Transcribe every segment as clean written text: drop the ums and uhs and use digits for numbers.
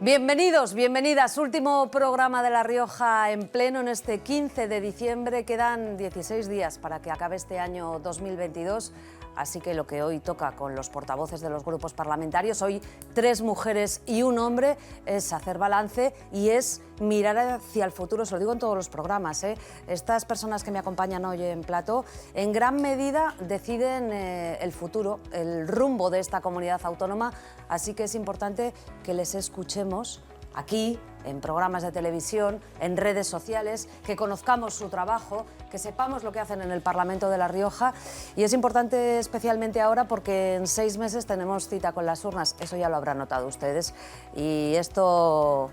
Bienvenidos, bienvenidas. Último programa de La Rioja en pleno en este 15 de diciembre. Quedan 16 días para que acabe este año 2022. Así que lo que hoy toca con los portavoces de los grupos parlamentarios, hoy 3 mujeres y un hombre, es hacer balance y es mirar hacia el futuro. Se lo digo en todos los programas, ¿eh? Estas personas que me acompañan hoy en plató, en gran medida deciden el futuro, el rumbo de esta comunidad autónoma. Así que es importante que les escuchemos aquí, en programas de televisión, en redes sociales, que conozcamos su trabajo, que sepamos lo que hacen en el Parlamento de La Rioja. Y es importante especialmente ahora porque en 6 meses tenemos cita con las urnas. Eso ya lo habrán notado ustedes. Y esto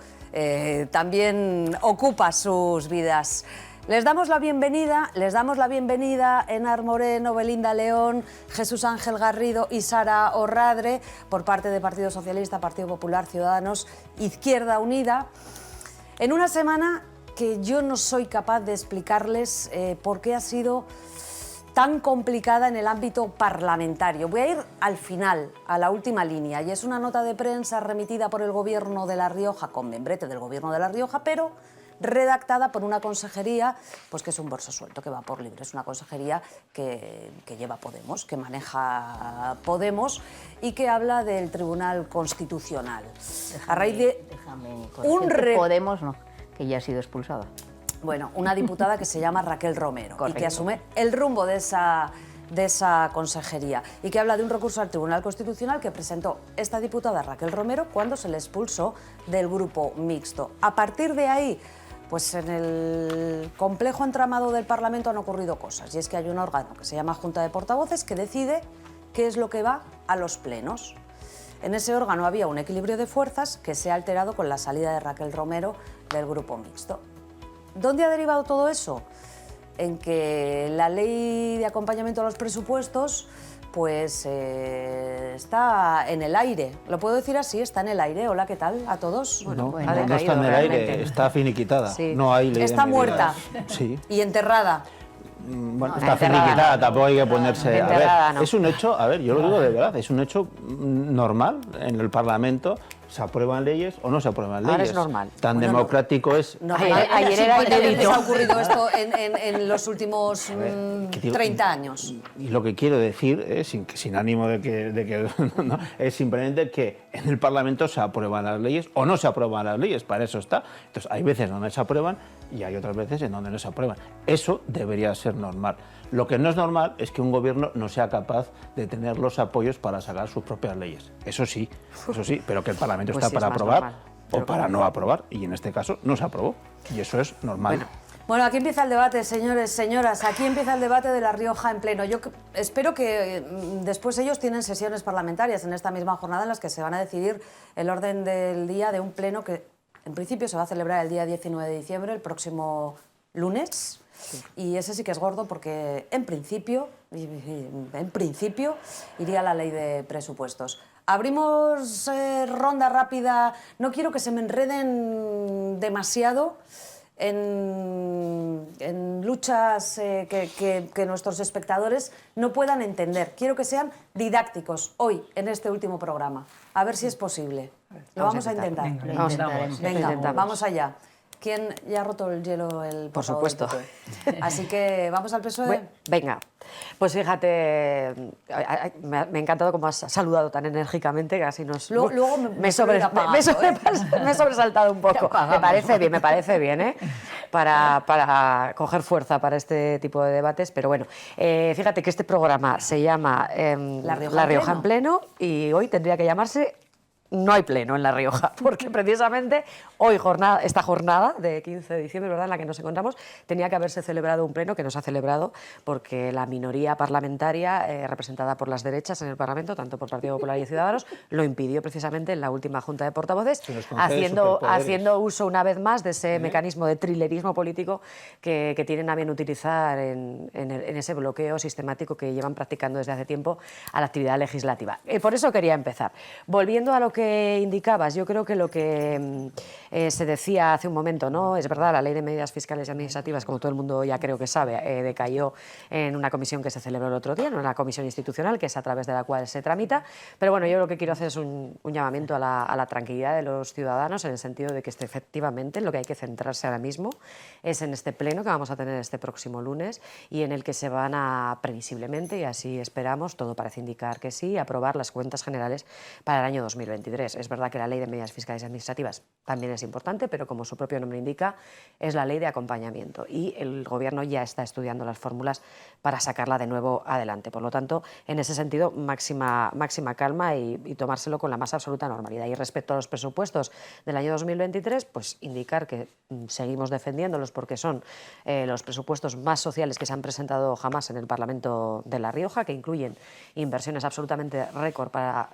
también ocupa sus vidas. Les damos la bienvenida Enar Moreno, Belinda León, Jesús Ángel Garrido y Sara Orradre, por parte de Partido Socialista, Partido Popular, Ciudadanos, Izquierda Unida, en una semana que yo no soy capaz de explicarles por qué ha sido tan complicada en el ámbito parlamentario. Voy a ir al final, a la última línea, y es una nota de prensa remitida por el Gobierno de La Rioja, con membrete del Gobierno de La Rioja, pero redactada por una consejería, pues que es un verso suelto, que va por libre. Es una consejería que lleva Podemos, que maneja Podemos y que habla del Tribunal Constitucional. A raíz de Podemos no, que ya ha sido expulsada. Bueno, una diputada que se llama Raquel Romero. Correcto. Y que asume el rumbo de esa consejería y que habla de un recurso al Tribunal Constitucional que presentó esta diputada Raquel Romero cuando se le expulsó del grupo mixto. A partir de ahí, pues en el complejo entramado del Parlamento han ocurrido cosas, y es que hay un órgano que se llama Junta de Portavoces que decide qué es lo que va a los plenos. En ese órgano había un equilibrio de fuerzas que se ha alterado con la salida de Raquel Romero del grupo mixto. ¿Dónde ha derivado todo eso? En que la ley de acompañamiento a los presupuestos pues está en el aire. ¿Lo puedo decir así? ¿Está en el aire? Hola, ¿qué tal a todos? No está en el aire, está finiquitada. Sí. No hay ley. Está muerta. Sí. Y enterrada. Bueno, está finiquitada, tampoco hay que ponerse... A ver, no. Es un hecho, a ver, yo lo digo de verdad, es un hecho normal en el Parlamento. ¿Se aprueban leyes o no se aprueban leyes? Ahora es normal. Tan democrático es... Ayer era inédito. ¿Les ha ocurrido esto en los últimos 30 años? Y lo que quiero decir, sin ánimo de que no, es simplemente que en el Parlamento se aprueban las leyes o no se aprueban las leyes, para eso está. Entonces, hay veces donde se aprueban y hay otras veces en donde no se aprueban. Eso debería ser normal. Lo que no es normal es que un gobierno no sea capaz de tener los apoyos para sacar sus propias leyes. Eso sí, pero que el Parlamento pues está sí, para aprobar normal, o para no aprobar, y en este caso no se aprobó, y eso es normal. Bueno, aquí empieza el debate, señores, señoras, aquí empieza el debate de La Rioja en pleno. Yo espero que después ellos tienen sesiones parlamentarias en esta misma jornada en las que se van a decidir el orden del día de un pleno que en principio se va a celebrar el día 19 de diciembre, el próximo lunes. Sí. Y ese sí que es gordo porque en principio iría la ley de presupuestos. Abrimos ronda rápida, no quiero que se me enreden demasiado en luchas que nuestros espectadores no puedan entender. Quiero que sean didácticos hoy, en este último programa. A ver si es posible. Lo vamos a intentar. Venga, vamos allá. ¿Quién ya ha roto el hielo? Por supuesto. Así que vamos al PSOE. Venga, pues fíjate, me ha encantado cómo has saludado tan enérgicamente que así nos... Luego me he sobresaltado un poco. Me parece bien, ¿eh? Para coger fuerza para este tipo de debates, pero bueno, fíjate que este programa se llama La Rioja en pleno y hoy tendría que llamarse no hay pleno en La Rioja, porque precisamente hoy, esta jornada de 15 de diciembre, ¿verdad?, en la que nos encontramos, tenía que haberse celebrado un pleno que no se ha celebrado porque la minoría parlamentaria representada por las derechas en el Parlamento, tanto por Partido Popular y Ciudadanos, lo impidió precisamente en la última Junta de Portavoces, haciendo uso una vez más de ese mecanismo de trilerismo político que tienen a bien utilizar en ese bloqueo sistemático que llevan practicando desde hace tiempo a la actividad legislativa. Por eso quería empezar. Volviendo a lo que indicabas, yo creo que lo que se decía hace un momento, ¿no? Es verdad, la Ley de Medidas Fiscales y Administrativas, como todo el mundo ya creo que sabe, decayó en una comisión que se celebró el otro día, en una comisión institucional, que es a través de la cual se tramita, pero bueno, yo lo que quiero hacer es un llamamiento a la tranquilidad de los ciudadanos, en el sentido de que efectivamente lo que hay que centrarse ahora mismo es en este pleno que vamos a tener este próximo lunes y en el que se van a, previsiblemente, y así esperamos, todo parece indicar que sí, aprobar las cuentas generales para el año 2023. Es verdad que la Ley de Medidas Fiscales y Administrativas también es importante, pero como su propio nombre indica, es la ley de acompañamiento y el Gobierno ya está estudiando las fórmulas para sacarla de nuevo adelante. Por lo tanto, en ese sentido, máxima calma y tomárselo con la más absoluta normalidad. Y respecto a los presupuestos del año 2023, pues indicar que seguimos defendiéndolos porque son los presupuestos más sociales que se han presentado jamás en el Parlamento de La Rioja, que incluyen inversiones absolutamente récord para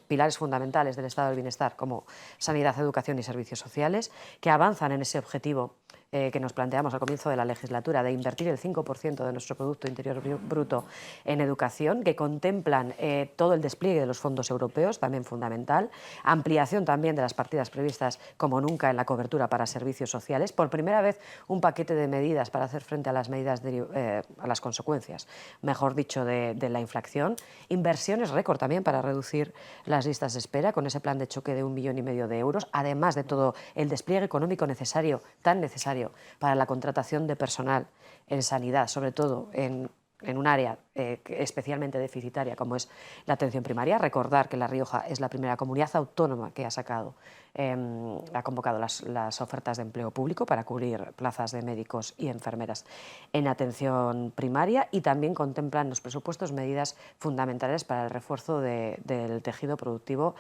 pilares fundamentales del estado del bienestar como sanidad, educación y servicios sociales, que avanzan en ese objetivo que nos planteamos al comienzo de la legislatura de invertir el 5% de nuestro Producto Interior Bruto en educación, que contemplan todo el despliegue de los fondos europeos, también fundamental, ampliación también de las partidas previstas como nunca en la cobertura para servicios sociales, por primera vez un paquete de medidas para hacer frente a las a las consecuencias, mejor dicho, de la inflación, inversiones récord también para reducir las listas de espera con ese plan de choque de 1,5 millones de euros, además de todo el despliegue económico necesario, tan necesario para la contratación de personal en sanidad, sobre todo en un área especialmente deficitaria como es la atención primaria. Recordar que La Rioja es la primera comunidad autónoma que ha convocado las ofertas de empleo público para cubrir plazas de médicos y enfermeras en atención primaria, y también contemplan los presupuestos medidas fundamentales para el refuerzo del tejido productivo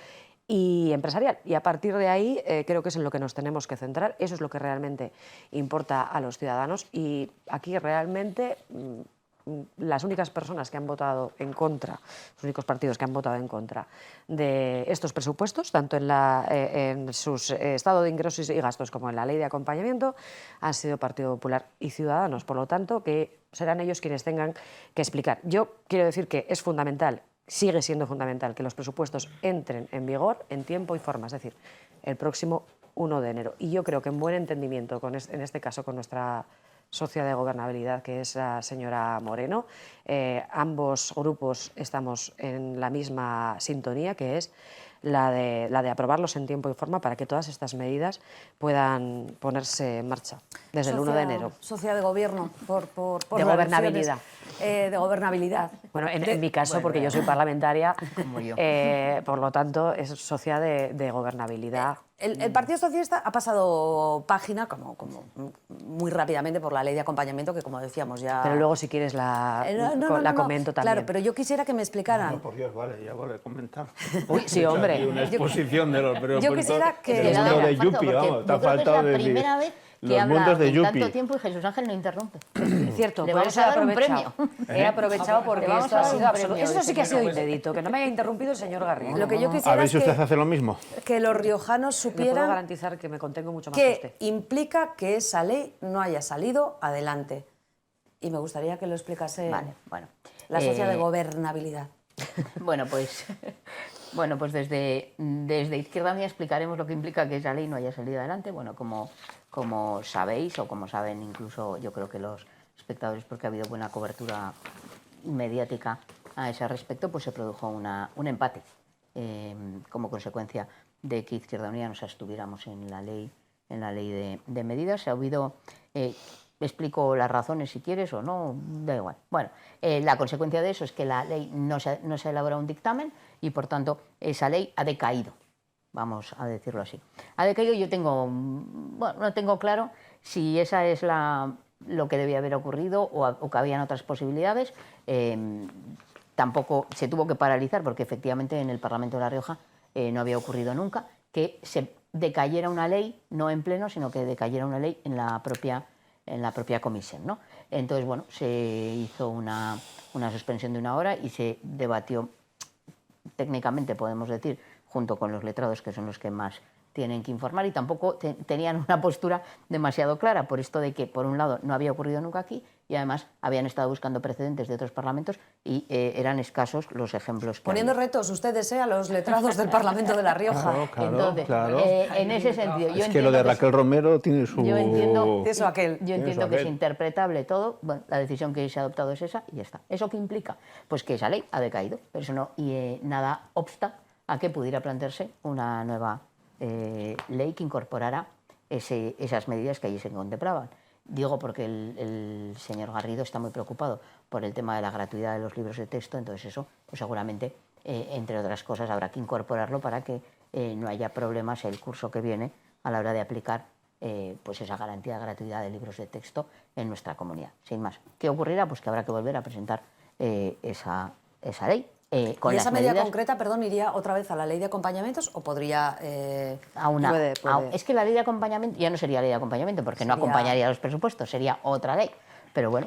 y empresarial. Y a partir de ahí creo que es en lo que nos tenemos que centrar. Eso es lo que realmente importa a los ciudadanos, y aquí realmente las únicas personas que han votado en contra, los únicos partidos que han votado en contra de estos presupuestos, tanto en sus estado de ingresos y gastos como en la ley de acompañamiento, han sido Partido Popular y Ciudadanos. Por lo tanto, que serán ellos quienes tengan que explicar. Yo quiero decir que es fundamental, sigue siendo fundamental, que los presupuestos entren en vigor en tiempo y forma, es decir, el próximo 1 de enero. Y yo creo que en buen entendimiento, en este caso con nuestra socia de gobernabilidad, que es la señora Moreno, ambos grupos estamos en la misma sintonía, que es la de aprobarlos en tiempo y forma para que todas estas medidas puedan ponerse en marcha desde el 1 de enero. Socia de gobierno, por de gobernabilidad. De gobernabilidad. Bueno, en mi caso, porque yo soy parlamentaria, como yo. Por lo tanto, es socia de gobernabilidad. El Partido Socialista ha pasado página como muy rápidamente por la ley de acompañamiento, que como decíamos ya... Pero luego, si quieres, la comento también. Claro, pero yo quisiera que me explicaran... No, por Dios, vale, ya vale comentar. Uy, sí, hombre. Una exposición de los presupuestos. Yo quisiera que... El mundo de Yupi, vamos, te ha faltado decir... primera vez que los mundos de habla Yupi. tanto tiempo y Jesús Ángel no interrumpe. Cierto, Le por vamos eso a he dar un aprovechado. premio. He aprovechado porque Le vamos esto a ha dar sido un absoluto. premio. Eso sí que ha sido inédito, que no me haya interrumpido el señor Garrido. Lo que yo A quisiera ver es si usted hace lo mismo. que los riojanos Le puedo supieran garantizar que me contengo mucho más que usted. qué implica que esa ley no haya salido adelante. Y me gustaría que lo explicase Vale, bueno. la socia de gobernabilidad. Bueno, pues desde Izquierda Unida explicaremos lo que implica que esa ley no haya salido adelante. Bueno, como sabéis, o como saben incluso yo creo que los espectadores, porque ha habido buena cobertura mediática a ese respecto, pues se produjo un empate como consecuencia de que Izquierda Unida nos abstuviéramos en la ley de medidas. Se ha habido... explico las razones si quieres o no, da igual. Bueno, la consecuencia de eso es que la ley no se ha elaborado un dictamen y, por tanto, esa ley ha decaído, vamos a decirlo así. Ha decaído. Yo no tengo claro si esa es lo que debía haber ocurrido o que habían otras posibilidades. Tampoco se tuvo que paralizar porque, efectivamente, en el Parlamento de La Rioja no había ocurrido nunca, que se decayera una ley, no en pleno, sino que decayera una ley en la propia comisión, ¿no? Entonces, bueno, se hizo una suspensión de 1 hora y se debatió, técnicamente podemos decir, junto con los letrados, que son los que más tienen que informar, y tampoco tenían una postura demasiado clara, por esto de que, por un lado, no había ocurrido nunca aquí, y además habían estado buscando precedentes de otros parlamentos y eran escasos los ejemplos que Poniendo había. retos ustedes a los letrados del Parlamento de La Rioja. Entonces, en ese sentido, yo Es que lo de entiendo Raquel Romero tiene su... yo entiendo, Eso, aquel. yo entiendo que es interpretable todo. Bueno, la decisión que se ha adoptado es esa y ya está. ¿Eso qué implica? Pues que esa ley ha decaído, pero eso no, y nada obsta a que pudiera plantearse una nueva ley que incorporara esas medidas que allí se contemplaban. Digo porque el señor Garrido está muy preocupado por el tema de la gratuidad de los libros de texto, entonces eso pues seguramente, entre otras cosas, habrá que incorporarlo para que no haya problemas el curso que viene a la hora de aplicar pues esa garantía de gratuidad de libros de texto en nuestra comunidad. Sin más, ¿qué ocurrirá? Pues que habrá que volver a presentar esa ley. Con ¿Y las esa medida medidas, concreta, perdón, iría otra vez a la ley de acompañamientos o podría...? Puede. Es que la ley de acompañamiento ya no sería ley de acompañamiento porque no Sería- acompañaría los presupuestos, sería otra ley. Pero bueno,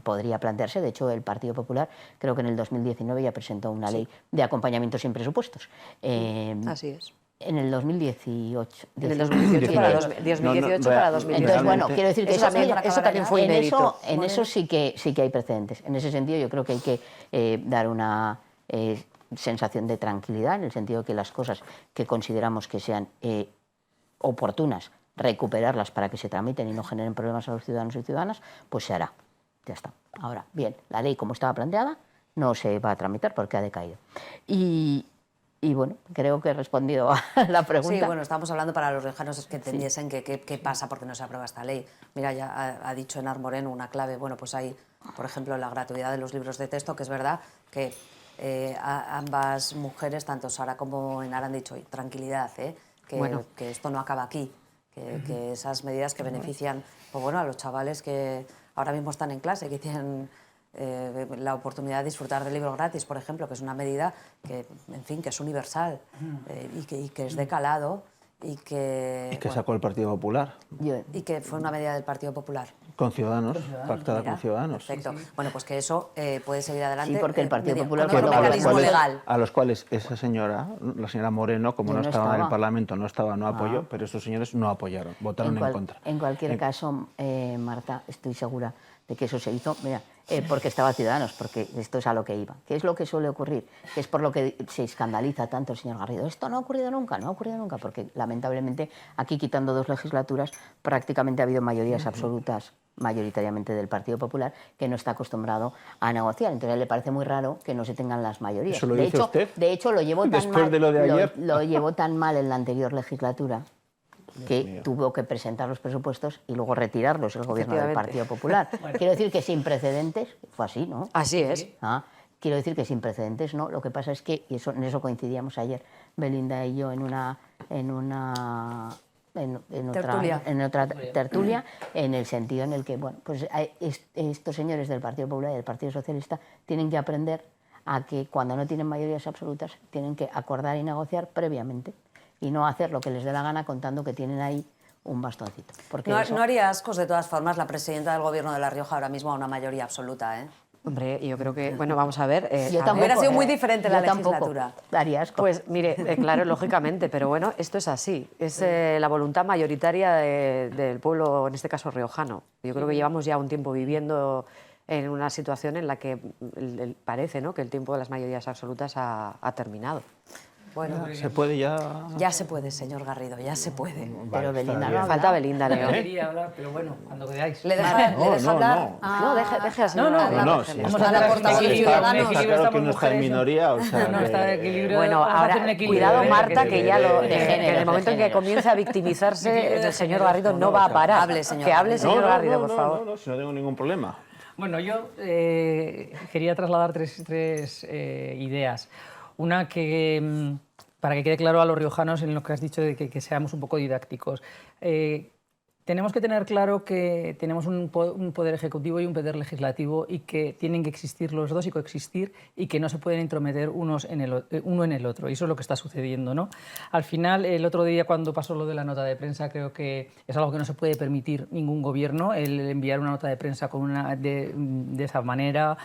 podría plantearse. De hecho, el Partido Popular creo que en el 2019 ya presentó una ley de acompañamiento sin presupuestos. Así es. En el 2018. En el 2018 para 2018 para 2019. Entonces, bueno, quiero decir que eso también fue inédito. en eso sí que hay precedentes. En ese sentido, yo creo que hay que dar una sensación de tranquilidad, en el sentido de que las cosas que consideramos que sean oportunas, recuperarlas para que se tramiten y no generen problemas a los ciudadanos y ciudadanas, pues se hará. Ya está. Ahora, bien, la ley como estaba planteada no se va a tramitar porque ha decaído. Y bueno, creo que he respondido a la pregunta. Sí, bueno, estamos hablando para los riojanos que entendiesen qué pasa porque no se aprueba esta ley. Mira, ya ha dicho Enar Moreno una clave. Bueno, pues hay, por ejemplo, la gratuidad de los libros de texto, que es verdad que ambas mujeres, tanto Sara como Enar, han dicho tranquilidad, que esto no acaba aquí, que esas medidas que benefician pues bueno, a los chavales que ahora mismo están en clase, que tienen la oportunidad de disfrutar del libro gratis, por ejemplo, que es una medida que, en fin, que es universal y que es de calado y que sacó el Partido Popular. y que fue una medida del Partido Popular. Con Ciudadanos, pactada Mira, con Ciudadanos. Perfecto. Bueno, pues que eso puede seguir adelante. Sí, porque el Partido Popular con otro votó mecanismo legal. A los cuales esa señora, la señora Moreno, como Yo no no estaba en estaba. el Parlamento, no apoyó, pero estos señores no apoyaron, votaron en contra. En cualquier caso, Marta, estoy segura de que eso se hizo, mira, porque estaba Ciudadanos, porque esto es a lo que iba. ¿Qué es lo que suele ocurrir? Que es por lo que se escandaliza tanto el señor Garrido. Esto no ha ocurrido nunca, porque lamentablemente aquí, quitando 2 legislaturas, prácticamente ha habido mayorías absolutas, mayoritariamente del Partido Popular, que no está acostumbrado a negociar. Entonces a él le parece muy raro que no se tengan las mayorías. ¿Eso lo dice usted? De hecho, lo llevó tan Después mal, de lo de ayer. lo llevó tan mal en la anterior legislatura que tuvo que presentar los presupuestos y luego retirarlos el gobierno del Partido Popular. Quiero decir que sin precedentes, fue así, ¿no? Así es. Quiero decir que sin precedentes, ¿no? Lo que pasa es que, y en eso coincidíamos ayer, Belinda y yo, en otra tertulia, en el sentido en el que, bueno, pues estos señores del Partido Popular y del Partido Socialista tienen que aprender a que cuando no tienen mayorías absolutas tienen que acordar y negociar previamente y no hacer lo que les dé la gana contando que tienen ahí un bastoncito. Porque No, eso... no haría ascos, de todas formas, la presidenta del Gobierno de La Rioja ahora mismo a una mayoría absoluta, ¿eh? Hombre, yo creo que, bueno, vamos a ver. Yo a tampoco, Hubiera sido muy ver, diferente yo la tampoco. legislatura. Daría asco. Pues mire, claro, lógicamente, pero bueno, esto es así. Es la voluntad mayoritaria del pueblo, en este caso riojano. Yo creo que llevamos ya un tiempo viviendo en una situación en la que parece, ¿no?, que el tiempo de las mayorías absolutas ha terminado. Bueno, ¿Se puede ya...? ya se puede, señor Garrido, ya se puede. Pero Belinda no Falta Belinda, Yo Leo. quería hablar, pero bueno, cuando queráis. ¿Le deja, No, ¿le deja no, hablar? no. No, deje así. No, sí, Vamos está- a hacer un portavoz de equilibrio, Ciudadanos. un Está equilibrio, claro que estamos no está en mujeres. minoría, o sea... No, está en equilibrio. Bueno, vamos a ahora, hacer un equilibrio, cuidado, venga, Marta, que ya lo, de en géneros, el momento de en que géneros. comience a victimizarse, De el señor géneros, Garrido no va a parar. Hable, señor Que hable, Garrido. señor Garrido, por favor. No, si no tengo ningún problema. Bueno, yo quería trasladar tres ideas. Una que, para que quede claro a los riojanos en lo que has dicho de que seamos un poco didácticos. Tenemos que tener claro que tenemos un poder ejecutivo y un poder legislativo y que tienen que existir los dos y coexistir y que no se pueden intrometer uno en el otro. Y eso es lo que está sucediendo, ¿no? Al final, el otro día cuando pasó lo de la nota de prensa, creo que es algo que no se puede permitir ningún gobierno, el enviar una nota de prensa de esa manera,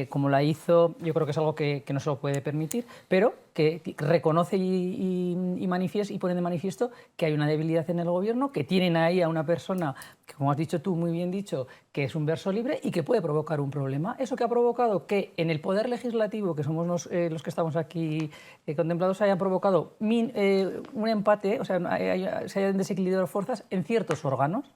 como la hizo. Yo creo que es algo que no se lo puede permitir, pero que reconoce y manifiesta y pone de manifiesto que hay una debilidad en el gobierno, que tienen ahí a una persona que, como has dicho tú, muy bien dicho, que es un verso libre y que puede provocar un problema. Eso que ha provocado que en el poder legislativo, que somos los que estamos aquí contemplados, haya provocado un empate, o sea, se hayan desequilibrado las fuerzas en ciertos órganos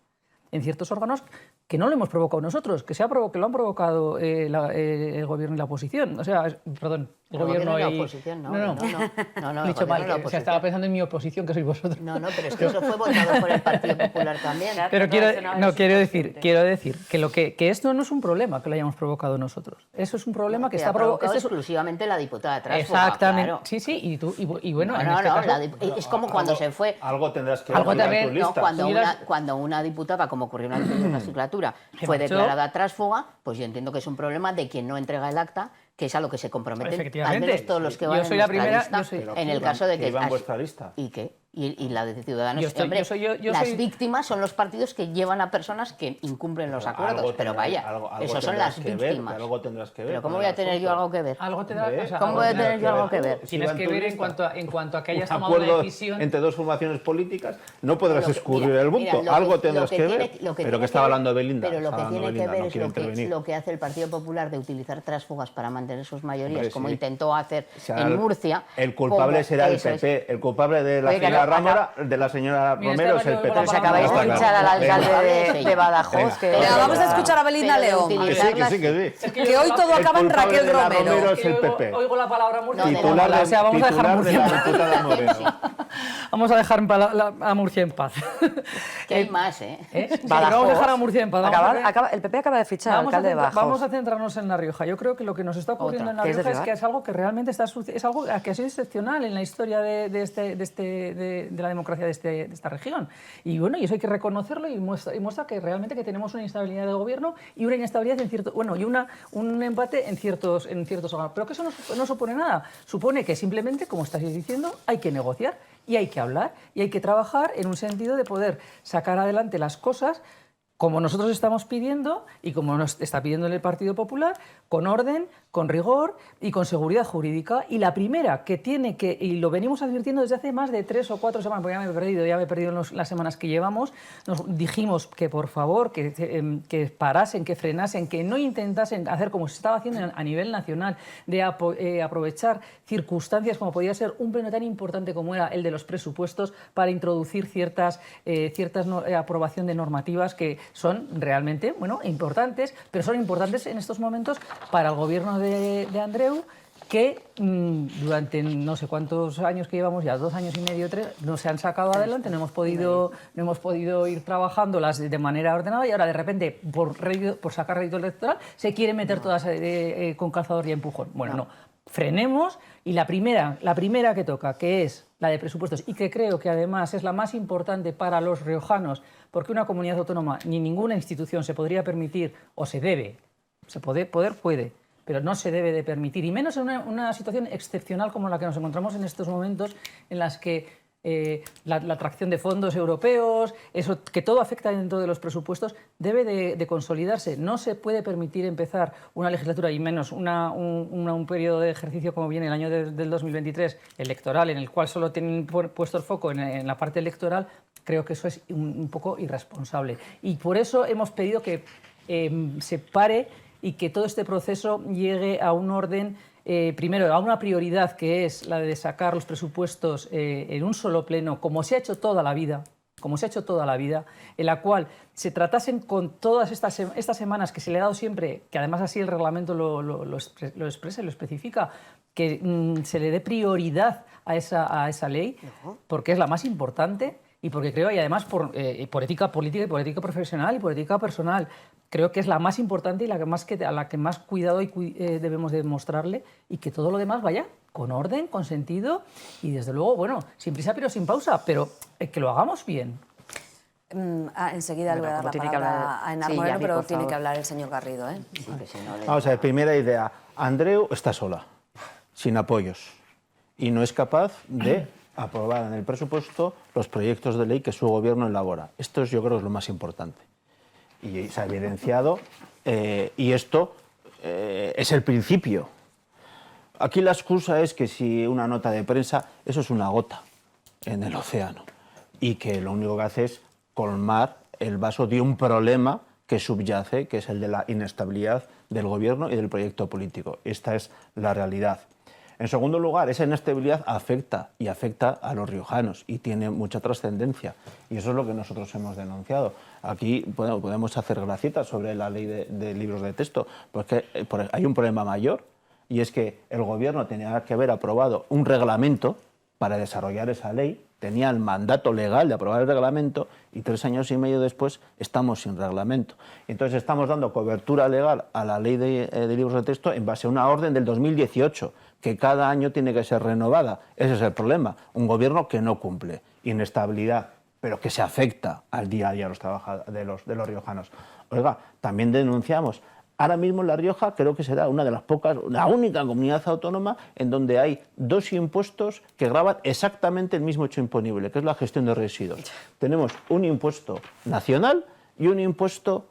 que no lo hemos provocado nosotros, que lo han provocado el gobierno y la oposición. O sea, perdón, el gobierno y la y... oposición, no, He dicho mal, o sea, estaba pensando en mi oposición, que sois vosotros. No, pero es que eso fue votado por el Partido Popular también. Pero quiero decir que esto no es un problema que lo hayamos provocado nosotros. Eso es un problema que está provocado exclusivamente la diputada Trasfuga. Exactamente. Claro. Sí, y bueno, es como cuando se fue... Algo tendrás que Algo ver también, con tus listas. Cuando una diputada, como ocurrió en la anterior legislatura, fue declarada trasfuga, pues yo entiendo que es un problema de quien no entrega el acta, que es a lo que se comprometen al menos todos los que van en nuestra lista, en el caso de que... iba en vuestra lista. ¿Y qué? Y la de Ciudadanos. Las víctimas son los partidos que llevan a personas que incumplen los acuerdos. Pero vaya, esos son las víctimas. Algo tendrás que ver. Pero ¿cómo voy a tener yo algo que ver? ¿Cómo voy a tener yo algo que ver? Tienes que ver en cuanto a que hayas tomado acuerdo una decisión. entre dos formaciones políticas, no podrás escurrir el bulto. Algo tendrás que ver. Pero que estaba hablando Belinda. Pero lo que tiene que ver es lo que hace el Partido Popular de utilizar trasfugas para mantener sus mayorías, como intentó hacer en Murcia. El culpable será el PP. El culpable de la señora Romero es el PP. Pero se acabáis de pinchar al alcalde de Badajoz. Vamos a escuchar a Belinda León. Que sí. Que hoy todo acaba en Raquel Romero. Es el PP. Oigo la palabra Murcia. Titular O sea, vamos a dejar de la Murcia. diputada Moreno. Vamos a dejar a Murcia en paz. Que hay más, ¿eh? Vamos a dejar a Murcia en paz. El PP acaba de fichar al alcalde de Badajoz. Vamos a centrarnos en La Rioja. Yo creo que lo que nos está ocurriendo en La Rioja es que es algo que realmente es algo que ha sido excepcional en la historia de la democracia de esta región. Y bueno, y eso hay que reconocerlo y muestra que realmente que tenemos una instabilidad de gobierno y una inestabilidad un empate en ciertos órganos. Pero que eso no supone nada. Supone que simplemente, como estáis diciendo, hay que negociar y hay que hablar y hay que trabajar en un sentido de poder sacar adelante las cosas como nosotros estamos pidiendo y como nos está pidiendo el Partido Popular, con orden, con rigor y con seguridad jurídica. Y la primera que tiene que, y lo venimos advirtiendo desde hace más de 3 o 4 semanas, porque ya me he perdido las semanas que llevamos, nos dijimos que por favor, que parasen, que frenasen, que no intentasen hacer como se estaba haciendo a nivel nacional, de aprovechar circunstancias como podía ser un pleno tan importante como era el de los presupuestos para introducir ciertas aprobación de normativas que son realmente importantes, pero son importantes en estos momentos para el gobierno de Andreu, que durante no sé cuántos años que llevamos ya, 2 años y medio, 3, no se han sacado adelante, no hemos podido ir trabajándolas de manera ordenada y ahora de repente, por sacar rédito electoral, se quieren meter todas con calzador y empujón. Bueno, no. Frenemos y la primera que toca, que es la de presupuestos y que creo que además es la más importante para los riojanos, porque una comunidad autónoma ni ninguna institución se podría permitir o se debe, puede, pero no se debe de permitir, y menos en una situación excepcional como la que nos encontramos en estos momentos, en las que la atracción de fondos europeos, eso que todo afecta dentro de los presupuestos, debe de consolidarse. No se puede permitir empezar una legislatura y menos un periodo de ejercicio como viene el año del 2023 electoral, en el cual solo tienen puesto el foco en la parte electoral. Creo que eso es un poco irresponsable. Y por eso hemos pedido que se pare y que todo este proceso llegue a un orden, primero, a una prioridad que es la de sacar los presupuestos en un solo pleno, como se ha hecho toda la vida, en la cual se tratasen con todas estas semanas que se le ha dado siempre, que además así el reglamento lo expresa y lo especifica, que se le dé prioridad a esa ley, porque es la más importante y porque creo, y además por ética política y por ética profesional y por ética personal, creo que es la más importante y a la que más cuidado debemos demostrarle, y que todo lo demás vaya con orden, con sentido y desde luego, sin prisa pero sin pausa, pero que lo hagamos bien. Enseguida le voy a dar la palabra a Enar Moreno, pero tiene que hablar el señor Garrido. Sí, que si no Vamos a ver, primera idea. Andreu está sola, sin apoyos, y no es capaz de aprobar en el presupuesto los proyectos de ley que su gobierno elabora. Esto yo creo que es lo más importante. Y se ha evidenciado, y esto es el principio. Aquí la excusa es que si una nota de prensa, eso es una gota en el océano, y que lo único que hace es colmar el vaso de un problema que subyace, que es el de la inestabilidad del gobierno y del proyecto político. Esta es la realidad. En segundo lugar, esa inestabilidad afecta a los riojanos y tiene mucha trascendencia. Y eso es lo que nosotros hemos denunciado. Aquí podemos hacer gracietas sobre la ley de libros de texto, porque hay un problema mayor, y es que el gobierno tenía que haber aprobado un reglamento para desarrollar esa ley, tenía el mandato legal de aprobar el reglamento, y 3 años y medio después estamos sin reglamento. Entonces estamos dando cobertura legal a la ley de libros de texto en base a una orden del 2018, que cada año tiene que ser renovada. Ese es el problema, un gobierno que no cumple, inestabilidad, pero que se afecta al día a día de los riojanos. Oiga, también denunciamos. Ahora mismo en La Rioja creo que será una de las pocas, la única comunidad autónoma en donde hay 2 impuestos que gravan exactamente el mismo hecho imponible, que es la gestión de residuos. Tenemos un impuesto nacional y un impuesto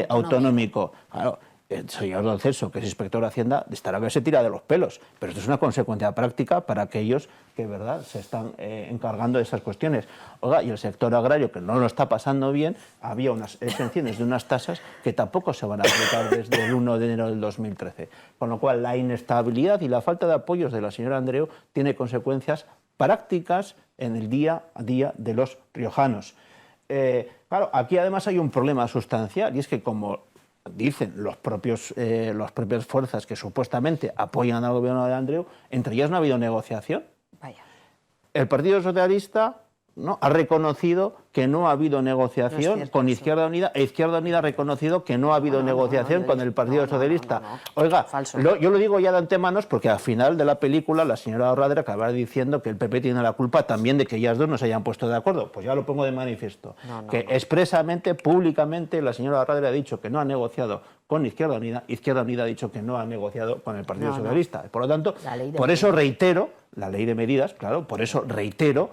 autonómico. Claro, el señor Don Celso, que es inspector de Hacienda, estará que se tira de los pelos, pero esto es una consecuencia práctica para aquellos que, ¿verdad?, se están encargando de esas cuestiones. Oiga, y el sector agrario, que no lo está pasando bien, había unas exenciones de unas tasas que tampoco se van a aplicar desde el 1 de enero del 2013. Con lo cual, la inestabilidad y la falta de apoyos de la señora Andreu tiene consecuencias prácticas en el día a día de los riojanos. Claro, aquí además hay un problema sustancial, y es que como dicen las propias fuerzas que supuestamente apoyan al gobierno de Andreu, entre ellas no ha habido negociación. Vaya. El Partido Socialista, ¿no?, ha reconocido que no ha habido negociación con Izquierda Unida, e Izquierda Unida ha reconocido que no ha habido negociación con el Partido Socialista. Oiga, yo lo digo ya de antemano porque al final de la película la señora Radera acabará diciendo que el PP tiene la culpa también de que ellas dos no se hayan puesto de acuerdo. Pues ya lo pongo de manifiesto. Expresamente, públicamente, la señora Radera ha dicho que no ha negociado con Izquierda Unida ha dicho que no ha negociado con el Partido Socialista. Por lo tanto, por eso reitero, la ley de medidas, claro, por eso reitero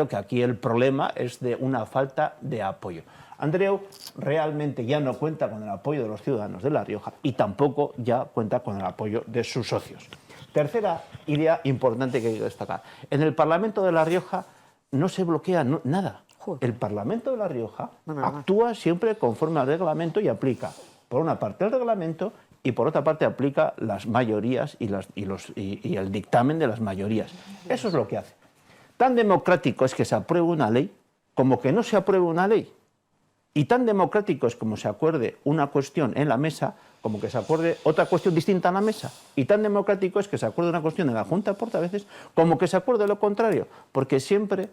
que aquí el problema es de una falta de apoyo. Andreu realmente ya no cuenta con el apoyo de los ciudadanos de La Rioja y tampoco ya cuenta con el apoyo de sus socios. Tercera idea importante que hay que destacar. En el Parlamento de La Rioja no se bloquea nada. El Parlamento de La Rioja actúa siempre conforme al reglamento y aplica, por una parte, el reglamento y por otra parte aplica las mayorías y el dictamen de las mayorías. Eso es lo que hace. Tan democrático es que se apruebe una ley como que no se apruebe una ley. Y tan democrático es como se acuerde una cuestión en la mesa como que se acuerde otra cuestión distinta en la mesa. Y tan democrático es que se acuerde una cuestión en la Junta de Portavoces como que se acuerde lo contrario. Porque siempre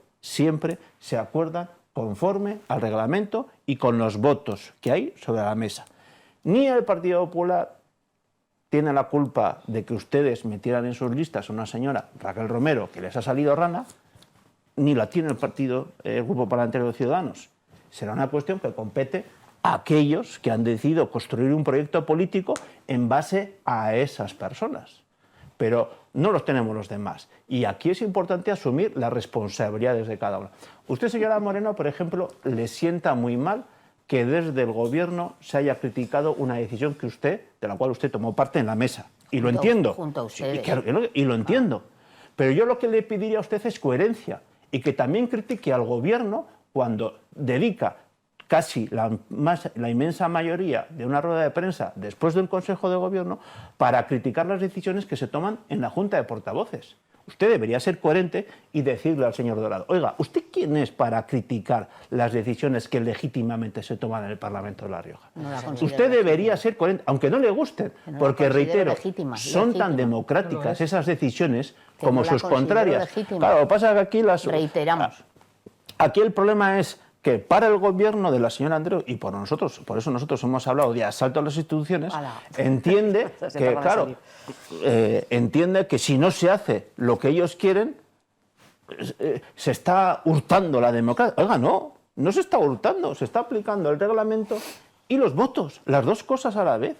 se acuerdan conforme al reglamento y con los votos que hay sobre la mesa. Ni el Partido Popular tiene la culpa de que ustedes metieran en sus listas a una señora, Raquel Romero, que les ha salido rana, ni la tiene el Grupo Parlamentario de Ciudadanos. Será una cuestión que compete a aquellos que han decidido construir un proyecto político en base a esas personas. Pero no los tenemos los demás. Y aquí es importante asumir las responsabilidades de cada uno. Usted, señora Moreno, por ejemplo, le sienta muy mal que desde el gobierno se haya criticado una decisión de la cual usted tomó parte en la mesa. Y lo entiendo. Junto a ustedes. Y lo entiendo. Pero yo lo que le pediría a usted es coherencia y que también critique al gobierno cuando dedica casi la inmensa mayoría de una rueda de prensa después del Consejo de Gobierno para criticar las decisiones que se toman en la Junta de Portavoces. Usted debería ser coherente y decirle al señor Dorado: oiga, ¿usted quién es para criticar las decisiones que legítimamente se toman en el Parlamento de La Rioja? Usted debería ser coherente, aunque no le gusten, porque, reitero, son tan democráticas esas decisiones como sus contrarias. Claro, lo que pasa es que aquí reiteramos. Aquí el problema es que para el gobierno de la señora Andreu, y por eso nosotros hemos hablado de asalto a las instituciones, entiende que, claro, entiende que si no se hace lo que ellos quieren, se está hurtando la democracia. Oiga, no, No se está hurtando, se está aplicando el reglamento y los votos, las dos cosas a la vez.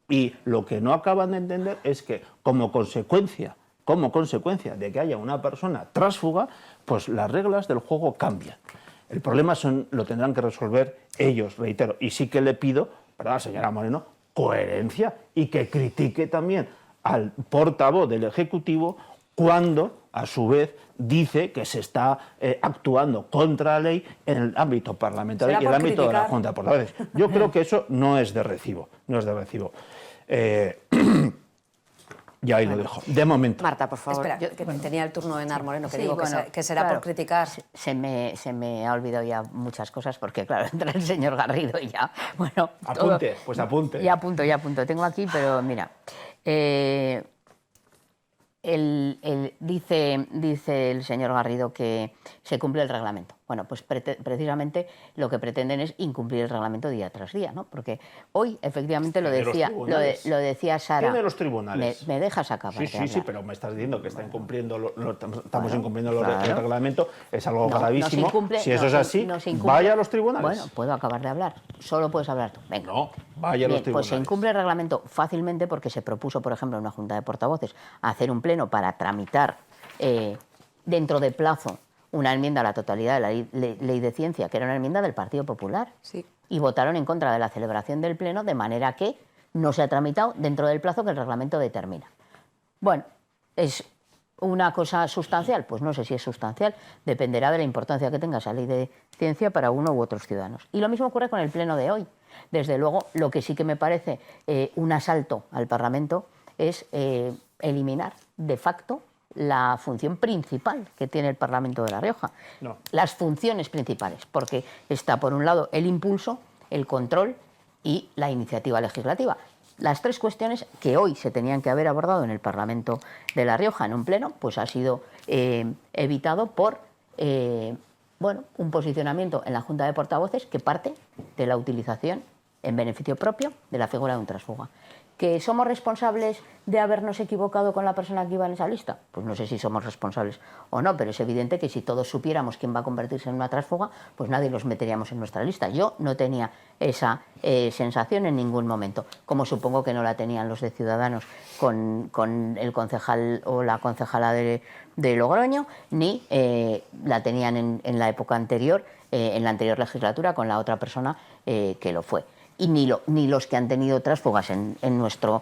Y lo que no acaban de entender es que como consecuencia de que haya una persona tránsfuga, pues las reglas del juego cambian. El problema lo tendrán que resolver ellos, reitero, y sí que le pido, ¿verdad, señora Moreno?, coherencia y que critique también al portavoz del Ejecutivo cuando, a su vez, dice que se está actuando contra la ley en el ámbito parlamentario y en el ámbito de la Junta de Portavoces. Yo creo que eso no es de recibo, no es de recibo. Ya ahí lo dejo, de momento. Marta, por favor. Espera, que tenía el turno de Enar Moreno, que digo que será claro, por criticar. Se me ha olvidado ya muchas cosas, porque claro, entra el señor Garrido y ya, bueno... Apunte, todo, pues apunte. Ya apunto. Tengo aquí, pero mira... dice el señor Garrido que se cumple el reglamento. Bueno, pues precisamente lo que pretenden es incumplir el reglamento día tras día, ¿no? Porque hoy, efectivamente, lo decía Sara... ¿Qué de los tribunales? ¿Me dejas acabar? Sí, pero me estás diciendo que está incumpliendo estamos incumpliendo el reglamento, es algo gravísimo. Si eso es así, vaya a los tribunales. Bueno, puedo acabar de hablar. Solo puedes hablar tú. Venga. No, vaya a los tribunales. Pues se incumple el reglamento fácilmente porque se propuso, por ejemplo, en una junta de portavoces, hacer un pleno para tramitar dentro de plazo una enmienda a la totalidad de la ley de ciencia, que era una enmienda del Partido Popular, sí, y votaron en contra de la celebración del pleno, de manera que no se ha tramitado dentro del plazo que el reglamento determina. Bueno, ¿es una cosa sustancial? Pues no sé si es sustancial, dependerá de la importancia que tenga esa ley de ciencia para uno u otros ciudadanos. Y lo mismo ocurre con el pleno de hoy. Desde luego, lo que sí que me parece un asalto al Parlamento es eliminar de facto la función principal que tiene el Parlamento de La Rioja. No. Las funciones principales, porque está por un lado el impulso, el control y la iniciativa legislativa. Las tres cuestiones que hoy se tenían que haber abordado en el Parlamento de La Rioja en un pleno, pues ha sido evitado por un posicionamiento en la Junta de Portavoces que parte de la utilización en beneficio propio de la figura de un tránsfuga. ¿Que somos responsables de habernos equivocado con la persona que iba en esa lista? Pues no sé si somos responsables o no, pero es evidente que si todos supiéramos quién va a convertirse en una tránsfuga, pues nadie los meteríamos en nuestra lista. Yo no tenía esa sensación en ningún momento, como supongo que no la tenían los de Ciudadanos con el concejal o la concejala de Logroño, ni la tenían en la época anterior, en la anterior legislatura, con la otra persona que lo fue. Y ni los que han tenido tránsfugas en nuestra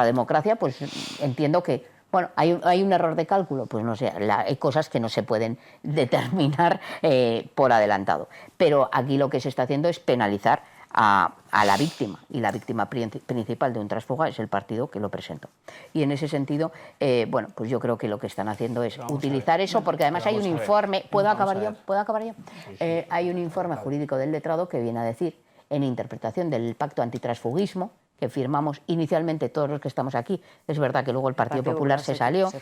democracia, pues entiendo que hay un error de cálculo, pues no sé, hay cosas que no se pueden determinar por adelantado. Pero aquí lo que se está haciendo es penalizar a la víctima, y la víctima principal de un tránsfuga es el partido que lo presentó. Y en ese sentido, pues yo creo que lo que están haciendo es utilizar eso, porque además hay un informe... ¿Puedo acabar yo? Sí. Hay un informe jurídico del letrado que viene a decir, en interpretación del pacto antitransfugismo, que firmamos inicialmente todos los que estamos aquí, es verdad que luego el Partido Popular se salió,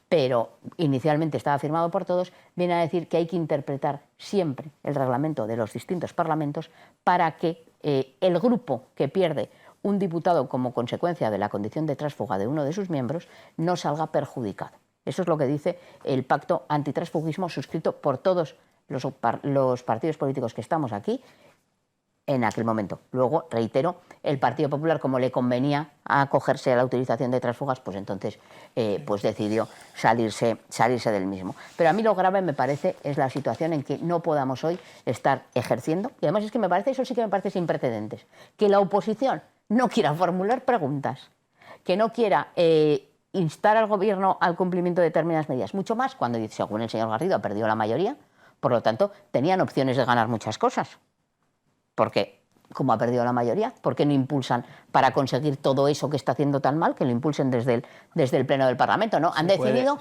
pero inicialmente estaba firmado por todos, viene a decir que hay que interpretar siempre el reglamento de los distintos parlamentos para que el grupo que pierde un diputado como consecuencia de la condición de tránsfuga de uno de sus miembros no salga perjudicado. Eso es lo que dice el pacto antitransfugismo suscrito por todos los partidos políticos que estamos aquí en aquel momento. Luego, reitero, el Partido Popular, como le convenía acogerse a la utilización de tránsfugas, pues entonces pues decidió salirse del mismo. Pero a mí lo grave, me parece, es la situación en que no podamos hoy estar ejerciendo, y además es que eso sí que me parece sin precedentes, que la oposición no quiera formular preguntas, que no quiera instar al Gobierno al cumplimiento de determinadas medidas, mucho más cuando, según el señor Garrido, ha perdido la mayoría, por lo tanto, tenían opciones de ganar muchas cosas. Porque, como ha perdido la mayoría, ¿por qué no impulsan para conseguir todo eso que está haciendo tan mal, que lo impulsen desde el Pleno del Parlamento? ¿No? Han decidido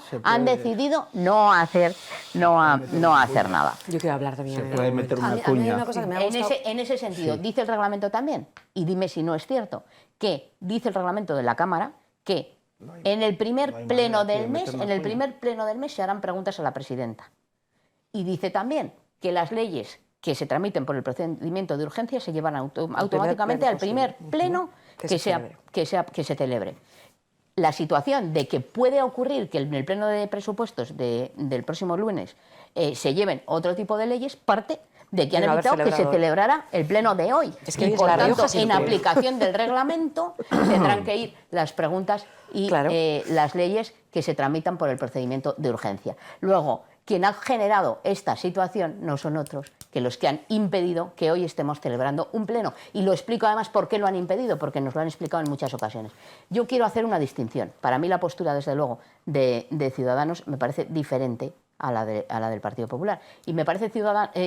no hacer nada. Yo quiero hablar también. Se puede meter una cuña. En ese sentido, dice el reglamento también, y dime si no es cierto, que dice el reglamento de la Cámara que en el primer pleno del mes se harán preguntas a la presidenta. Y dice también que las leyes que se tramiten por el procedimiento de urgencia se llevan automáticamente al primer pleno que se celebre. la situación de que puede ocurrir que en el pleno de presupuestos del próximo lunes se lleven otro tipo de leyes, parte de que han evitado que se celebrara el pleno de hoy. Es que y por tanto, en aplicación del reglamento, tendrán que ir las preguntas y las leyes que se tramitan por el procedimiento de urgencia. Luego, quien ha generado esta situación no son otros que los que han impedido que hoy estemos celebrando un pleno. Y lo explico además por qué lo han impedido, porque nos lo han explicado en muchas ocasiones. Yo quiero hacer una distinción. Para mí la postura, desde luego, de Ciudadanos me parece diferente a la del Partido Popular. Y me parece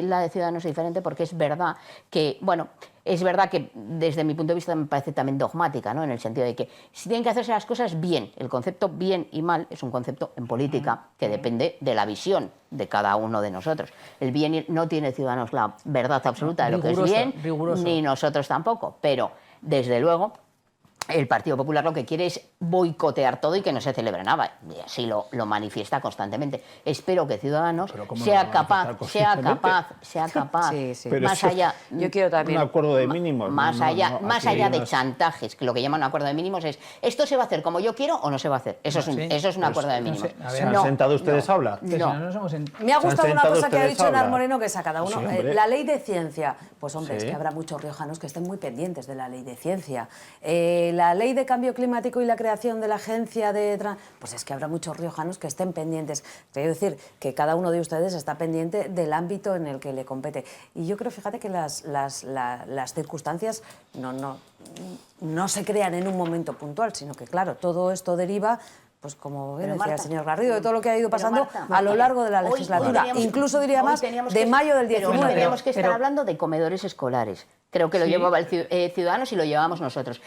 la de Ciudadanos diferente porque es verdad que, bueno, es verdad que desde mi punto de vista me parece también dogmática, ¿no? En el sentido de que si tienen que hacerse las cosas bien, el concepto bien y mal es un concepto en política que depende de la visión de cada uno de nosotros. El bien no tiene Ciudadanos la verdad absoluta de lo que es bien, ni nosotros tampoco, pero desde luego el Partido Popular lo que quiere es boicotear todo y que no se celebre nada. Y así lo manifiesta constantemente. Espero que Ciudadanos sea capaz, más allá... Yo quiero también un acuerdo de mínimos. Más allá de chantajes, que lo que llaman un acuerdo de mínimos es ¿esto se va a hacer como yo quiero o no se va a hacer? Eso es un acuerdo de mínimos. ¿Se han sentado ustedes a hablar? No. Me ha gustado una cosa que ha dicho Enar Moreno, que es a cada uno. La ley de ciencia. Pues hombre, es que habrá muchos riojanos que estén muy pendientes de la ley de ciencia. La ley de cambio climático y la creación de la agencia de... Pues es que habrá muchos riojanos que estén pendientes. Quiero decir que cada uno de ustedes está pendiente del ámbito en el que le compete. Y yo creo, fíjate, que las circunstancias no se crean en un momento puntual, sino que, claro, todo esto deriva... Pues como bien decía el señor Garrido, de todo lo que ha ido pasando a lo largo de la legislatura, incluso diría más de mayo del 19. Pero teníamos que estar hablando de comedores escolares. Creo que lo llevaba el Ciudadanos y lo llevamos nosotros.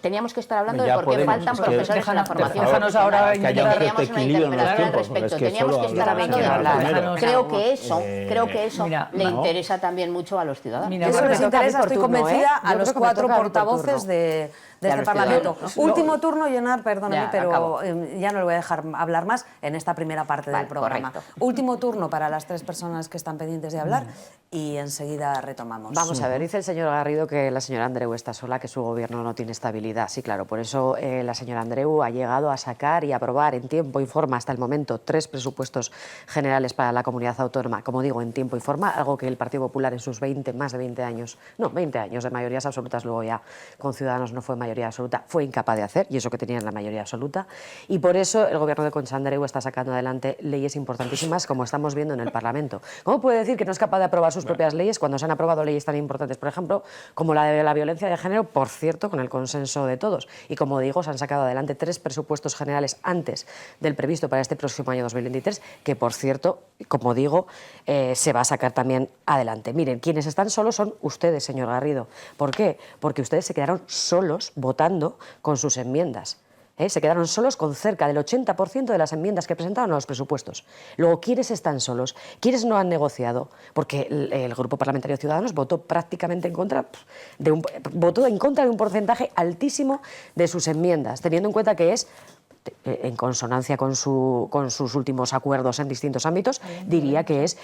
Teníamos que estar hablando de por qué faltan profesores en la formación. Déjanos ahora teníamos una interpelación al respecto. Teníamos que estar hablando de hablar. Creo que eso le interesa también mucho a los ciudadanos. Eso les interesa, estoy convencida, a los 4 portavoces de este Parlamento. Último turno, Enar, perdóname, pero ya no le voy a dejar hablar más en esta primera parte del programa. Último turno para las 3 personas que están pendientes de hablar y enseguida retomamos. Vamos a ver, dice el señor Garrido que la señora Andreu está sola, que su gobierno no tiene estabilidad. Sí, claro, por eso la señora Andreu ha llegado a sacar y aprobar en tiempo y forma hasta el momento 3 presupuestos generales para la comunidad autónoma, como digo, en tiempo y forma, algo que el Partido Popular en sus más de 20 años de mayorías absolutas, luego ya con Ciudadanos no fue mayoría absoluta, fue incapaz de hacer, y eso que tenían la mayoría absoluta, y por eso el gobierno de Concha Andreu está sacando adelante leyes importantísimas, como estamos viendo en el Parlamento. ¿Cómo puede decir que no es capaz de aprobar sus propias leyes cuando se han aprobado leyes tan importantes, por ejemplo, como la de la violencia de género, por cierto, con el consenso de todos? Y como digo, se han sacado adelante 3 presupuestos generales antes del previsto para este próximo año 2023, que por cierto, como digo, se va a sacar también adelante. Miren, quienes están solos son ustedes, señor Garrido. ¿Por qué? Porque ustedes se quedaron solos votando con sus enmiendas. Se quedaron solos con cerca del 80% de las enmiendas que presentaron a los presupuestos. Luego, ¿quiénes están solos? ¿Quiénes no han negociado? Porque el Grupo Parlamentario de Ciudadanos votó prácticamente en contra de un porcentaje altísimo de sus enmiendas, teniendo en cuenta que es en consonancia con sus últimos acuerdos en distintos ámbitos, diría que es,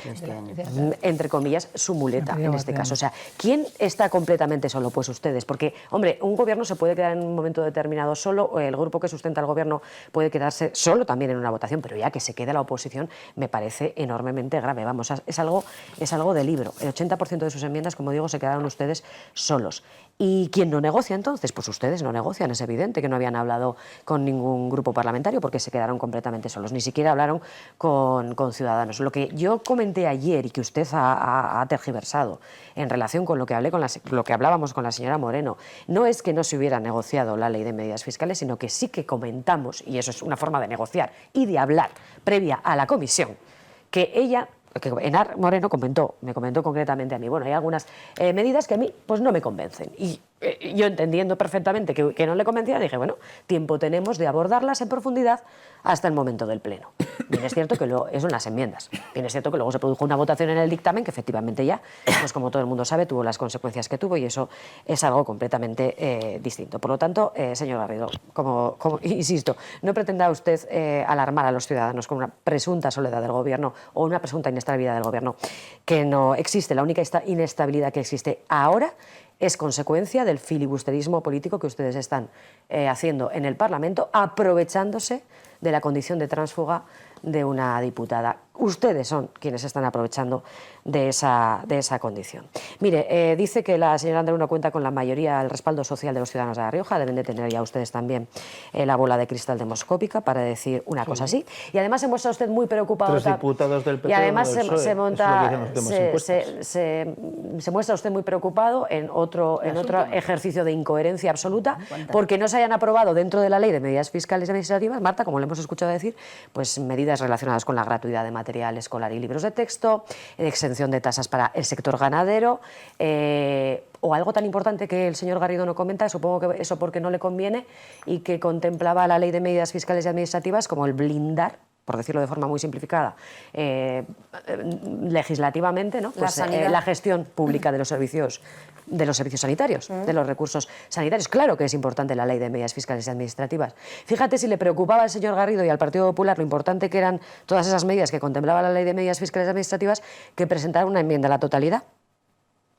entre comillas, su muleta en este caso. O sea, ¿quién está completamente solo? Pues ustedes. Porque, hombre, un gobierno se puede quedar en un momento determinado solo, el grupo que sustenta al gobierno puede quedarse solo también en una votación, pero ya que se quede la oposición me parece enormemente grave. Vamos, es algo de libro. El 80% de sus enmiendas, como digo, se quedaron ustedes solos. ¿Y quién no negocia entonces? Pues ustedes no negocian, es evidente que no habían hablado con ningún grupo parlamentario porque se quedaron completamente solos, ni siquiera hablaron con Ciudadanos. Lo que yo comenté ayer y que usted ha tergiversado en relación con lo que hablábamos con la señora Moreno, no es que no se hubiera negociado la ley de medidas fiscales, sino que sí que comentamos, y eso es una forma de negociar y de hablar previa a la comisión, que Enar Moreno me comentó concretamente a mí, bueno, hay algunas medidas que a mí pues no me convencen. Y yo entendiendo perfectamente que no le convencía, dije, bueno, tiempo tenemos de abordarlas en profundidad hasta el momento del pleno. Bien es cierto que son las enmiendas. Bien es cierto que luego se produjo una votación en el dictamen que efectivamente ya, pues como todo el mundo sabe, tuvo las consecuencias que tuvo y eso es algo completamente distinto. Por lo tanto, señor Garrido, como insisto, no pretenda usted alarmar a los ciudadanos con una presunta soledad del gobierno o una presunta inestabilidad del gobierno, que no existe. La única inestabilidad que existe ahora es consecuencia del filibusterismo político que ustedes están haciendo en el Parlamento, aprovechándose de la condición de tránsfuga de una diputada. Ustedes son quienes están aprovechando de esa condición. Mire, dice que la señora Andreu no cuenta con la mayoría, el respaldo social de los ciudadanos de La Rioja. Deben de tener ya ustedes también la bola de cristal demoscópica para decir una cosa así. Y además se muestra usted muy preocupado. 3 diputados del PP, y además del PSOE, se muestra usted muy preocupado en otro ejercicio de incoherencia absoluta, porque no se hayan aprobado dentro de la ley de medidas fiscales y administrativas, Marta, como le hemos escuchado decir, pues medidas relacionadas con la gratuidad de material escolar y libros de texto, exención de tasas para el sector ganadero, o algo tan importante que el señor Garrido no comenta, supongo que eso porque no le conviene, y que contemplaba la ley de medidas fiscales y administrativas como el blindar, por decirlo de forma muy simplificada, legislativamente, ¿no? Pues, la gestión pública de los servicios sanitarios, de los recursos sanitarios. Claro que es importante la ley de medidas fiscales y administrativas. Fíjate si le preocupaba al señor Garrido y al Partido Popular lo importante que eran todas esas medidas que contemplaba la ley de medidas fiscales y administrativas, que presentaron una enmienda a la totalidad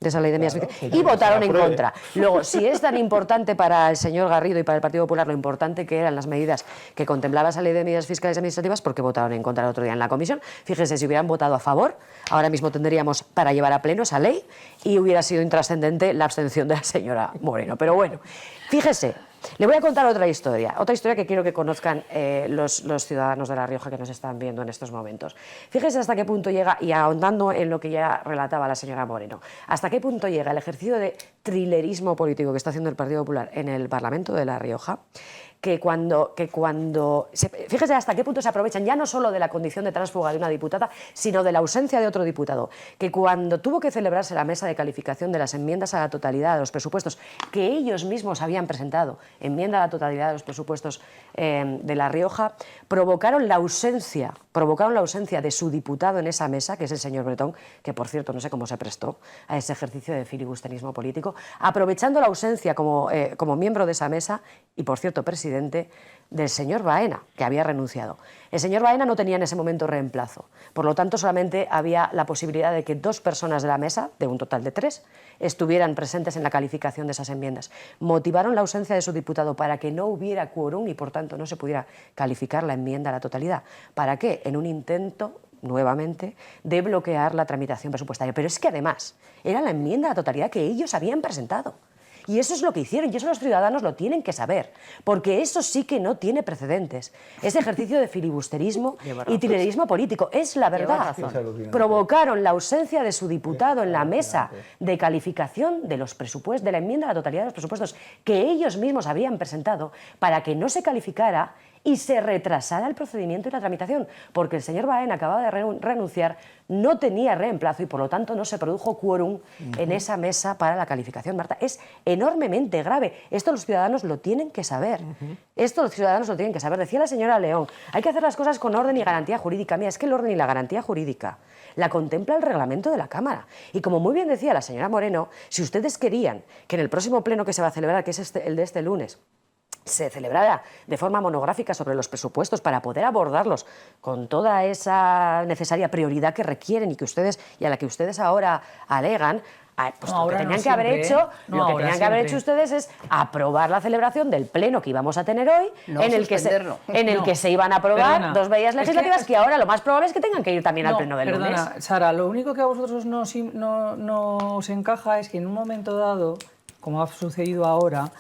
de esa ley de medidas fiscales y votaron en contra. Luego, si es tan importante para el señor Garrido y para el Partido Popular lo importante que eran las medidas que contemplaba esa ley de medidas fiscales y administrativas, ¿por qué votaron en contra el otro día en la comisión? Fíjense, si hubieran votado a favor, ahora mismo tendríamos para llevar a pleno esa ley y hubiera sido intrascendente la abstención de la señora Moreno. Pero bueno, fíjese, le voy a contar otra historia que quiero que conozcan los ciudadanos de La Rioja que nos están viendo en estos momentos. Fíjese hasta qué punto llega, y ahondando en lo que ya relataba la señora Moreno, hasta qué punto llega el ejercicio de trilerismo político que está haciendo el Partido Popular en el Parlamento de La Rioja, fíjese hasta qué punto se aprovechan ya no solo de la condición de tránsfuga de una diputada, sino de la ausencia de otro diputado, que cuando tuvo que celebrarse la mesa de calificación de las enmiendas a la totalidad de los presupuestos que ellos mismos habían presentado, enmienda a la totalidad de los presupuestos de La Rioja, provocaron la ausencia de su diputado en esa mesa, que es el señor Bretón, que por cierto no sé cómo se prestó a ese ejercicio de filibusterismo político, aprovechando la ausencia como miembro de esa mesa y por cierto presidente del señor Baena, que había renunciado. El señor Baena no tenía en ese momento reemplazo, por lo tanto solamente había la posibilidad de que 2 personas de la mesa, de un total de 3, estuvieran presentes en la calificación de esas enmiendas. Motivaron la ausencia de su diputado para que no hubiera quórum y por tanto no se pudiera calificar la enmienda a la totalidad. ¿Para qué? En un intento nuevamente de bloquear la tramitación presupuestaria. Pero es que además era la enmienda a la totalidad que ellos habían presentado. Y eso es lo que hicieron, y eso los ciudadanos lo tienen que saber, porque eso sí que no tiene precedentes. Ese ejercicio de filibusterismo y trilerismo político, es la verdad. Provocaron la ausencia de su diputado en la mesa de calificación de los presupuestos, de la enmienda a la totalidad de los presupuestos que ellos mismos habían presentado, para que no se calificara y se retrasara el procedimiento y la tramitación, porque el señor Baena acababa de renunciar, no tenía reemplazo y por lo tanto no se produjo quórum en esa mesa para la calificación. Marta, es enormemente grave. Esto los ciudadanos lo tienen que saber. Esto los ciudadanos lo tienen que saber. Decía la señora León, hay que hacer las cosas con orden y garantía jurídica. Mira, es que el orden y la garantía jurídica la contempla el reglamento de la Cámara. Y como muy bien decía la señora Moreno, si ustedes querían que en el próximo pleno que se va a celebrar, que es el de este lunes, se celebrara de forma monográfica sobre los presupuestos para poder abordarlos con toda esa necesaria prioridad que requieren y a la que ustedes ahora alegan, pues lo que tenían que haber hecho, ustedes es aprobar la celebración del pleno que íbamos a tener hoy, en el que se iban a aprobar 2 medidas legislativas que ahora lo más probable es que tengan que ir también al pleno del lunes. Sara, lo único que a vosotros no os encaja es que en un momento dado, como ha sucedido ahora,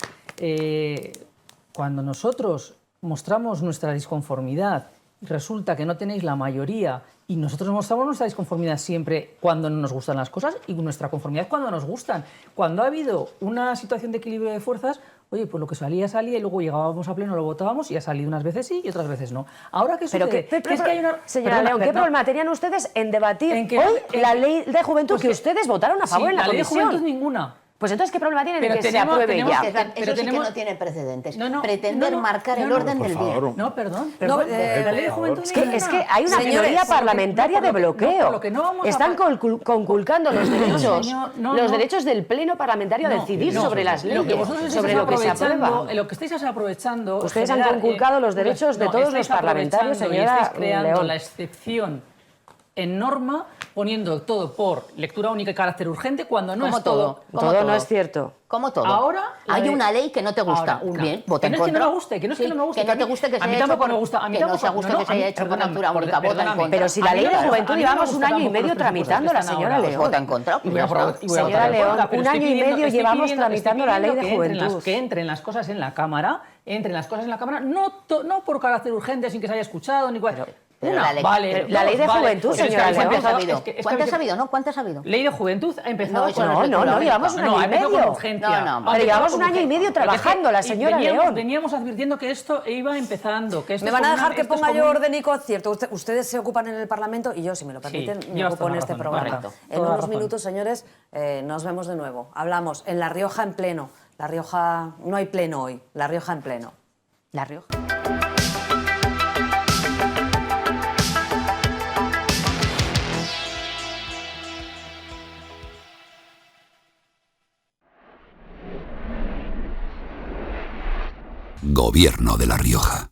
cuando nosotros mostramos nuestra disconformidad y resulta que no tenéis la mayoría y nosotros mostramos nuestra disconformidad siempre cuando no nos gustan las cosas y nuestra conformidad cuando nos gustan. Cuando ha habido una situación de equilibrio de fuerzas, oye, pues lo que salía y luego llegábamos a pleno, lo votábamos y ha salido unas veces sí y otras veces no. Ahora que sucede, es que hay una... Señora León, ¿qué problema tenían ustedes en debatir hoy la ley de juventud que ustedes votaron a favor en la comisión? La ley de juventud ninguna. Pues entonces, ¿qué problema tienen en que se apruebe ya? Eso sí que no tiene precedentes. Pretender marcar el orden del día. No, perdón. La ley de juventud es que hay una mayoría parlamentaria de bloqueo. Están conculcando los derechos del pleno parlamentario a decidir sobre las leyes, sobre lo que se aprueba. Lo que estáis aprovechando... Ustedes han conculcado los derechos de todos los parlamentarios, señora León. Estáis creando León. la excepción en norma poniendo todo por lectura única y carácter urgente cuando no Como es todo. Todo no es cierto. Como todo. Ahora hay una ley que no te gusta. Ahora, una. Bien, vota que en no es que contra. no me guste, que no es que no me guste. Que no te guste que se a mí haya hecho tampoco por- me gusta. A mí que no tampoco se guste que se haya hecho por perdóname, lectura única, vota en perdóname. contra. Pero si la A mí ley no de me gusta, juventud a mí no me llevamos gusta un año y tampoco medio los presupuestos que tramitándola, están señora ahora. León. Vota en contra. Y voy a aprobar- y voy a Señora votar en León, contra, pero un estoy año y pidiendo- medio estoy llevamos pidiendo- tramitando la ley de estoy pidiendo juventud. que entren las cosas en la Cámara, no por carácter urgente, sin que se haya escuchado, ni cual. pero Una, la ley- vale. pero la ley de vale, juventud, pero es que señora habéis León. empezado- ¿Cuántas ha habido? es que ¿Cuántas habéis- ha habido? ¿No? ¿Cuántas ha habido? Ley de juventud ha empezado No, eso con- no es lectura no, única. llevamos un año y ha empezado con medio. urgencia. No, Ha pero empezado llevamos con un año y urgencia. medio Pero es que trabajando, la señora León. Veníamos advirtiendo que esto iba empezando. Que esto ¿Me es van a como dejar una- que esto es ponga como yo un- orden y concierto? Ustedes se ocupan en el Parlamento y yo, si me lo permiten, me llevas ocupo toda en la este razón, programa. correcto. En Toda la unos razón. minutos, señores, nos vemos de nuevo. Hablamos en La Rioja en pleno. La Rioja, no hay pleno hoy, La Rioja en pleno. La Rioja. Gobierno de La Rioja.